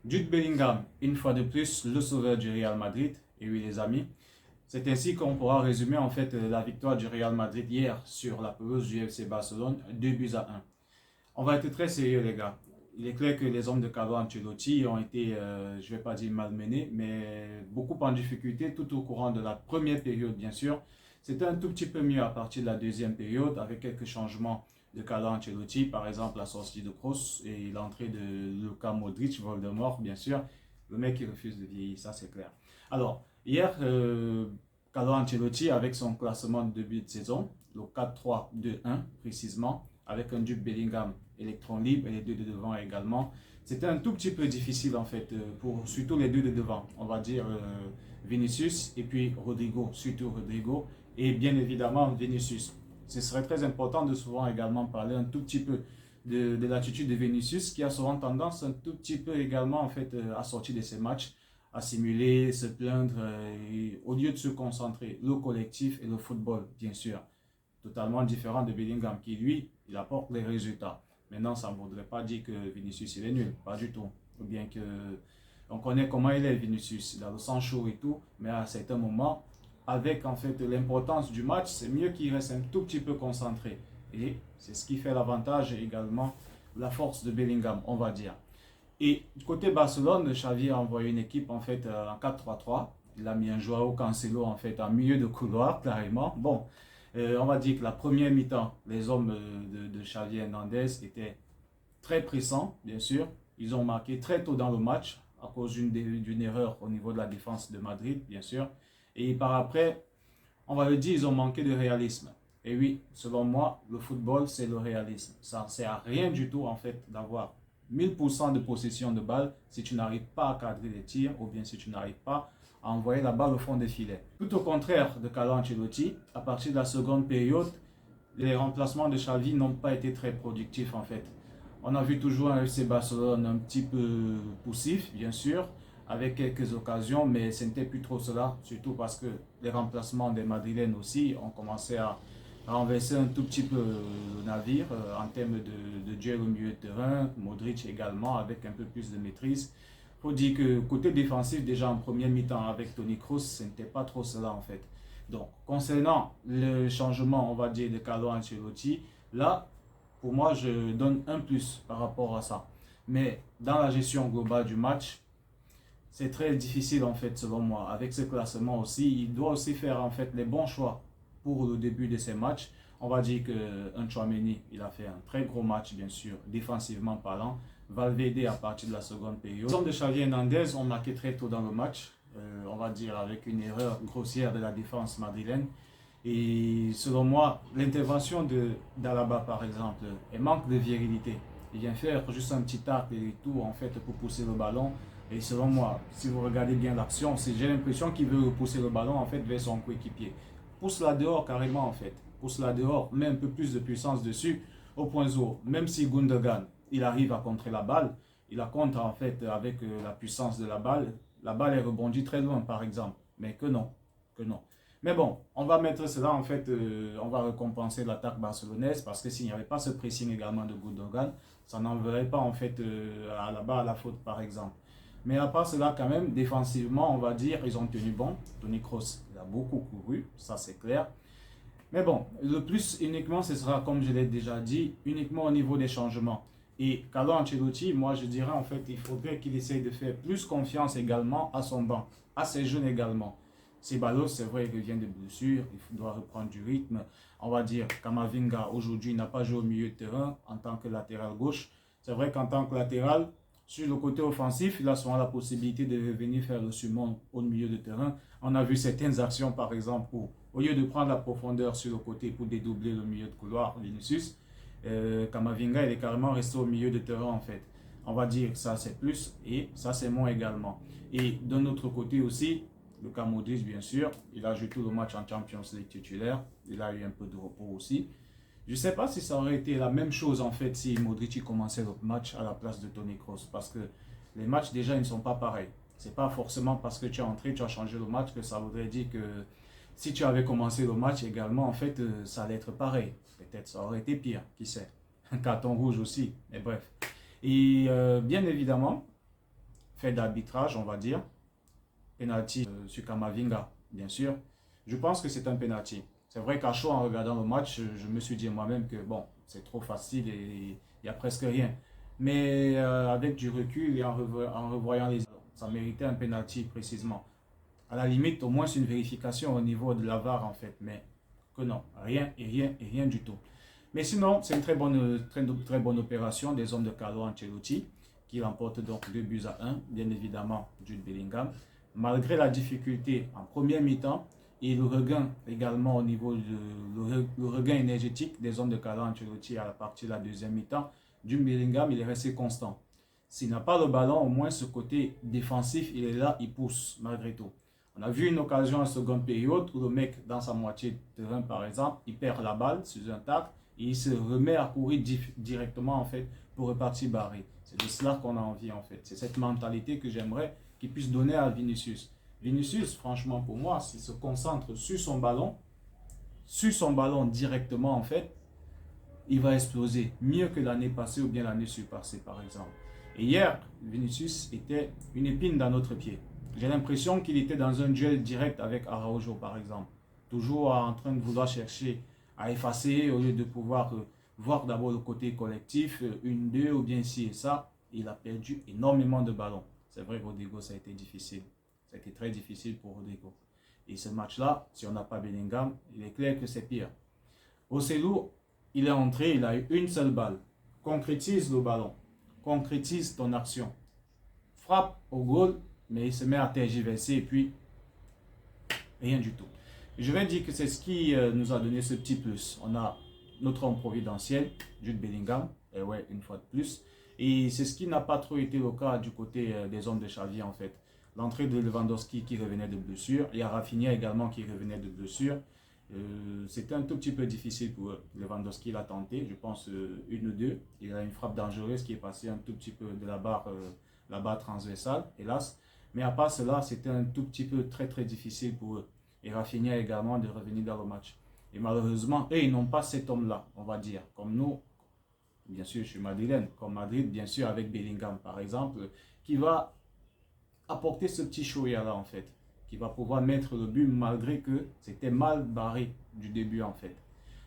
Jude Bellingham, une fois de plus, le sauveur du Real Madrid. Et oui, les amis, c'est ainsi qu'on pourra résumer en fait la victoire du Real Madrid hier sur la pelouse du FC Barcelone, 2 buts à 1. On va être très sérieux, les gars. Il est clair que les hommes de Carlo Ancelotti ont été, je ne vais pas dire malmenés, mais beaucoup en difficulté tout au courant de la première période, bien sûr. C'était un tout petit peu mieux à partir de la deuxième période, avec quelques changements de Carlo Ancelotti, par exemple la sortie de Kroos et l'entrée de Luka Modric, Voldemort, bien sûr. Le mec qui refuse de vieillir, ça c'est clair. Alors, hier, Carlo Ancelotti, avec son classement de début de saison, le 4-3-2-1 précisément, avec un Jude Bellingham électron libre et les deux de devant également. C'était un tout petit peu difficile en fait pour surtout les deux de devant, on va dire Vinicius et puis Rodrigo, surtout Rodrigo et bien évidemment Vinicius. Ce serait très important de souvent également parler un tout petit peu de l'attitude de Vinicius qui a souvent tendance un tout petit peu également en fait à sortir de ses matchs, à simuler, se plaindre et, au lieu de se concentrer le collectif et le football bien sûr totalement différent de Bellingham qui lui il apporte les résultats. Maintenant, ça ne voudrait pas dire que Vinicius il est nul, pas du tout. Ou bien que on connaît comment il est Vinicius, il a le sang chaud et tout, mais à certains moments, avec en fait l'importance du match, c'est mieux qu'il reste un tout petit peu concentré. Et c'est ce qui fait l'avantage et également la force de Bellingham, on va dire. Et du côté Barcelone, Xavi a envoyé une équipe en fait en 4-3-3. Il a mis un Joao Cancelo en fait en milieu de couloir, carrément. Bon, on va dire que la première mi-temps, les hommes de Xavi Hernandez étaient très pressants, bien sûr. Ils ont marqué très tôt dans le match à cause d'une erreur au niveau de la défense de Madrid, bien sûr. Et par après, on va le dire, ils ont manqué de réalisme. Et oui, selon moi, le football, c'est le réalisme. Ça ne sert à rien du tout, en fait, d'avoir 1000% de possession de balle si tu n'arrives pas à cadrer les tirs ou bien si tu n'arrives pas à envoyer la balle au fond des filets. Tout au contraire de Carlo Ancelotti, à partir de la seconde période, les remplacements de Xavi n'ont pas été très productifs, en fait. On a vu toujours un FC Barcelone un petit peu poussif, bien sûr, avec quelques occasions, mais ce n'était plus trop cela, surtout parce que les remplacements des Madrilènes aussi ont commencé à renverser un tout petit peu le navire en termes de duel au milieu de terrain, Modric également avec un peu plus de maîtrise. Il faut dire que côté défensif, déjà en première mi-temps avec Toni Kroos, ce n'était pas trop cela en fait. Donc, concernant le changement, on va dire, de Carlo Ancelotti, là, pour moi, je donne un plus par rapport à ça. Mais dans la gestion globale du match, c'est très difficile en fait selon moi. Avec ce classement aussi, il doit aussi faire en fait les bons choix pour le début de ces matchs. On va dire que Chouameni, il a fait un très gros match bien sûr, défensivement parlant. Valverde à partir de la seconde période. Les hommes de Xavi Hernandez ont marqué très tôt dans le match, on va dire avec une erreur grossière de la défense madrilène. Et selon moi, l'intervention d'Alaba, par exemple, elle manque de virilité. Il vient faire juste un petit tacle et tout, en fait, pour pousser le ballon. Et selon moi, si vous regardez bien l'action, j'ai l'impression qu'il veut pousser le ballon, en fait, vers son coéquipier. Pousse-la dehors, carrément, en fait. Pousse-la dehors, met un peu plus de puissance dessus, au point zéro. Même si Gundogan, il arrive à contrer la balle, il la contre, en fait, avec la puissance de la balle. La balle est rebondie très loin, par exemple. Mais que non, que non. Mais bon, on va mettre cela en fait, on va récompenser l'attaque barcelonaise parce que s'il n'y avait pas ce pressing également de Gundogan, ça n'enverrait pas en fait à la barre à la faute par exemple. Mais à part cela quand même, défensivement, on va dire, ils ont tenu bon. Toni Kroos, il a beaucoup couru, ça c'est clair. Mais bon, le plus uniquement, ce sera comme je l'ai déjà dit, uniquement au niveau des changements. Et Carlo Ancelotti, moi je dirais en fait, il faudrait qu'il essaye de faire plus confiance également à son banc, à ses jeunes également. Ceballos, c'est vrai, il revient de blessure, il doit reprendre du rythme. On va dire, Kamavinga, aujourd'hui, n'a pas joué au milieu de terrain en tant que latéral gauche. C'est vrai qu'en tant que latéral, sur le côté offensif, il a souvent la possibilité de revenir faire le surmont au milieu de terrain. On a vu certaines actions, par exemple, où, au lieu de prendre la profondeur sur le côté pour dédoubler le milieu de couloir, Vinicius, Kamavinga, il est carrément resté au milieu de terrain, en fait. On va dire que ça, c'est plus et ça, c'est moins également. Et d'un autre côté aussi, Luka Modric, bien sûr, il a joué tout le match en Champions League titulaire. Il a eu un peu de repos aussi. Je ne sais pas si ça aurait été la même chose en fait si Modric commençait le match à la place de Toni Kroos. Parce que les matchs déjà ils ne sont pas pareils. C'est pas forcément parce que tu es entré, tu as changé le match que ça voudrait dire que si tu avais commencé le match également, en fait, ça allait être pareil. Peut-être ça aurait été pire, qui sait. Un carton rouge aussi, mais bref. Et bien évidemment, fait d'arbitrage, on va dire. Penalty sur Kamavinga, bien sûr. Je pense que c'est un penalty. C'est vrai qu'à chaud, en regardant le match, je me suis dit moi-même que bon, c'est trop facile et il n'y a presque rien. Mais avec du recul et en revoyant les... ça méritait un penalty précisément. À la limite, au moins c'est une vérification au niveau de la VAR en fait. Mais que non, rien et rien et rien du tout. Mais sinon, c'est une très bonne opération des hommes de Carlo Ancelotti qui remporte donc 2 buts à 1, bien évidemment, Jude Bellingham. Malgré la difficulté en première mi-temps et le regain également au niveau le regain énergétique des hommes de Carlo Ancelotti à la partie de la deuxième mi-temps, Jude Bellingham, il est resté constant. S'il n'a pas le ballon, au moins ce côté défensif, il est là, il pousse malgré tout. On a vu une occasion en seconde période où le mec, dans sa moitié de terrain par exemple, il perd la balle sur un tacle et il se remet à courir directement en fait pour repartir barré. C'est de cela qu'on a envie en fait. C'est cette mentalité que j'aimerais qu'il puisse donner à Vinicius. Vinicius, franchement pour moi, s'il se concentre sur son ballon directement en fait, il va exploser mieux que l'année passée ou bien l'année surpassée par exemple. Et hier, Vinicius était une épine dans notre pied. J'ai l'impression qu'il était dans un duel direct avec Araujo par exemple. Toujours en train de vouloir chercher à effacer au lieu de pouvoir voir d'abord le côté collectif, une, deux ou bien ci et ça. Il a perdu énormément de ballons. C'est vrai, Rodrigo, ça a été difficile. Ça a été très difficile pour Rodrigo. Et ce match-là, si on n'a pas Bellingham, il est clair que c'est pire. Ocelou, il est entré, il a eu une seule balle. Concrétise le ballon. Concrétise ton action. Frappe au goal, mais il se met à tergiverser et puis rien du tout. Je vais dire que c'est ce qui nous a donné ce petit plus. On a notre homme providentiel, Jude Bellingham, et ouais, une fois de plus. Et c'est ce qui n'a pas trop été le cas du côté des hommes de Xavi en fait. L'entrée de Lewandowski qui revenait de blessure, il y a Rafinha également qui revenait de blessure. C'était un tout petit peu difficile pour eux. Lewandowski l'a tenté, je pense une ou deux. Il a une frappe dangereuse qui est passée un tout petit peu de la barre transversale, hélas. Mais à part cela, c'était un tout petit peu très difficile pour eux. Et Rafinha également de revenir dans le match. Et malheureusement, eux, ils n'ont pas cet homme-là, on va dire. Comme nous, bien sûr, je suis madrilène. Comme Madrid, bien sûr, avec Bellingham, par exemple, qui va apporter ce petit show-là, en fait. Qui va pouvoir mettre le but malgré que c'était mal barré du début, en fait.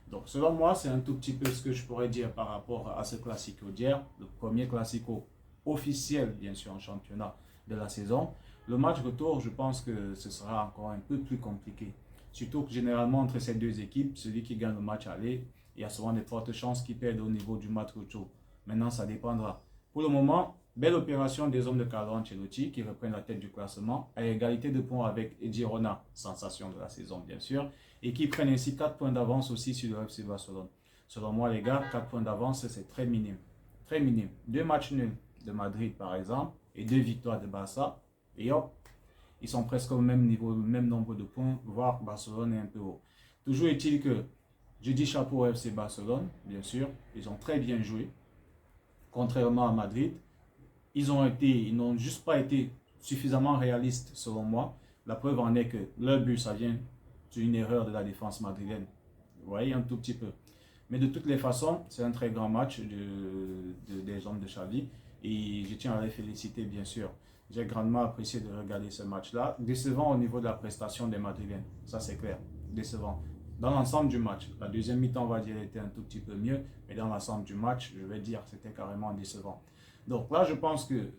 Donc, selon moi, c'est un tout petit peu ce que je pourrais dire par rapport à ce classico d'hier. Le premier classico officiel, bien sûr, en championnat de la saison. Le match retour, je pense que ce sera encore un peu plus compliqué. Surtout que généralement, entre ces deux équipes, celui qui gagne le match aller, il y a souvent de fortes chances qu'il perde au niveau du match retour. Maintenant, ça dépendra. Pour le moment, belle opération des hommes de Carlo Ancelotti qui reprennent la tête du classement à égalité de points avec Girona, sensation de la saison bien sûr, et qui prennent ainsi 4 points d'avance aussi sur le FC Barcelone. Selon moi, les gars, 4 points d'avance, c'est très minime. Très minime. 2 matchs nuls de Madrid, par exemple, et 2 victoires de Barça. Et hop, ils sont presque au même niveau, le même nombre de points, voire Barcelone est un peu haut. Toujours est-il que je dis chapeau au FC Barcelone, bien sûr. Ils ont très bien joué, contrairement à Madrid. Ils n'ont juste pas été suffisamment réalistes, selon moi. La preuve en est que leur but, ça vient d'une erreur de la défense madrilène. Vous voyez, un tout petit peu. Mais de toutes les façons, c'est un très grand match des hommes de Xavi. Et je tiens à les féliciter, bien sûr. J'ai grandement apprécié de regarder ce match-là. Décevant au niveau de la prestation des Madrilènes. Ça, c'est clair. Décevant. Dans l'ensemble du match, la deuxième mi-temps, on va dire, était un tout petit peu mieux. Mais dans l'ensemble du match, je vais dire, c'était carrément décevant. Donc là, je pense que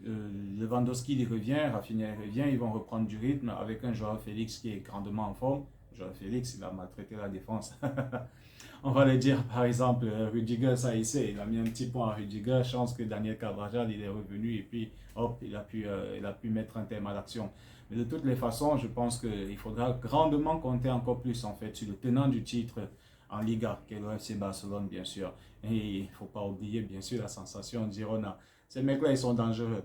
Lewandowski il revient, Rafinha revient, ils vont reprendre du rythme avec un joueur Félix qui est grandement en forme. Joao Félix, il a maltraité la défense. On va le dire, par exemple, Rudiger, ça y est, il a mis un petit point à Rudiger. Chance que Daniel Carvajal, il est revenu et puis, hop, il a pu mettre un terme à l'action. Mais de toutes les façons, je pense qu'il faudra grandement compter encore plus, en fait, sur le tenant du titre en Liga, qui est le FC Barcelone, bien sûr. Et il ne faut pas oublier, bien sûr, la sensation Girona. Ces mecs-là, ils sont dangereux.